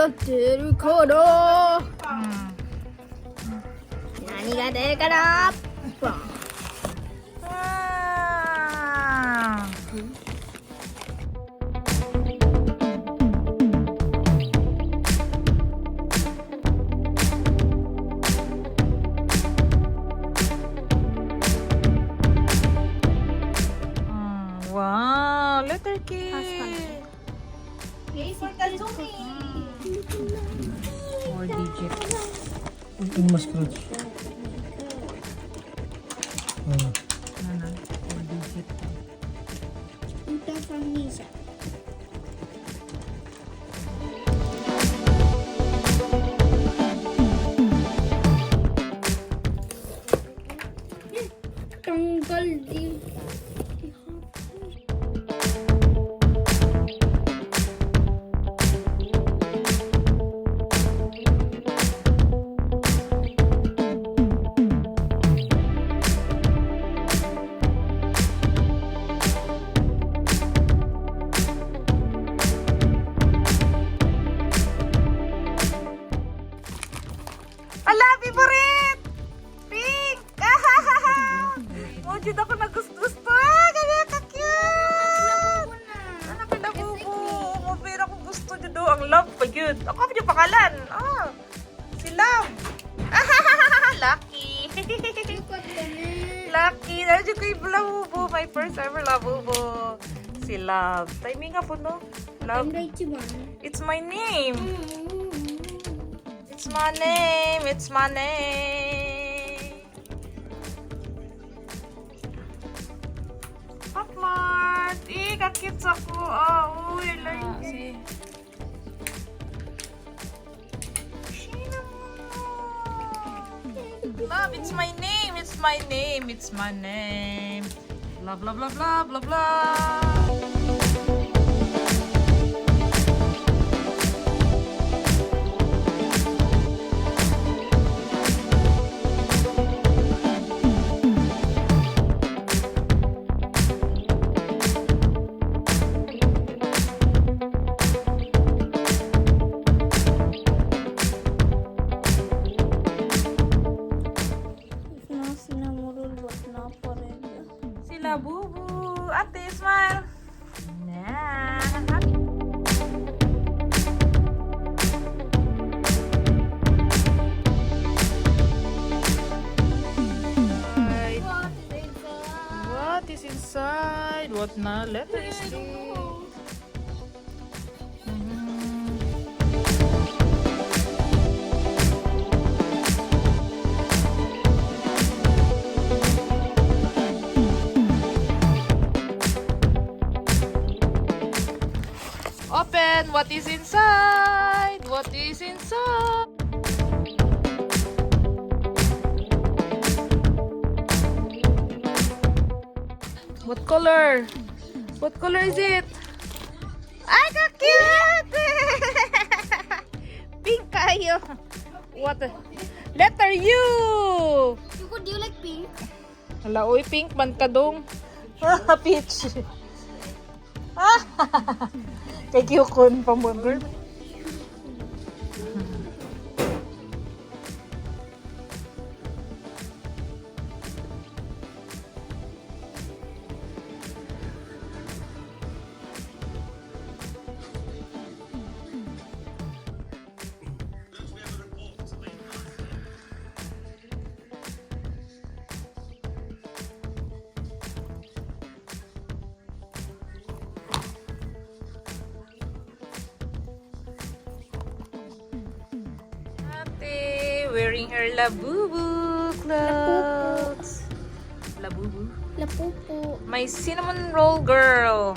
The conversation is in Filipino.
が出るかな、何が出るかな、バン。Wow, letter K. Okay, for Kazumi. 4 digit. Yung mas scratch. Ano? 4 digit. Ito from Lisa. Tanggal din. Ala, favorite! Pink! Mojud ako nagustusto. Ganyan ka-cute! Anak ka Labubu. Mabira ko gusto nyo daw. Ang love pa yun. Ako pa yung pakalan. Si Love. Lucky. Lucky. Nandiyo ko yung Labubu. My first ever Labubu. Si Love. Timing nga po, no? Love. It's my name. It's my name. It's my name. Popmart. Kakits ako. Uy, like it. Love, it's my name. It's my name. It's my name. Blah, blah, blah, blah, blah, blah. Si Labubu. Ate, smile. Nah. What is inside? What na letter is this? Open! What is inside? What is inside? What color? What color is it? Ay, ka-cute! Pink kayo. What? Letter U! Do you like pink? Hala, uy, pink man ka dong. Peach. Kay Kyukon pa mo, girl. Wearing her Labubu clothes. Labubu. Lapupu. My cinnamon roll girl.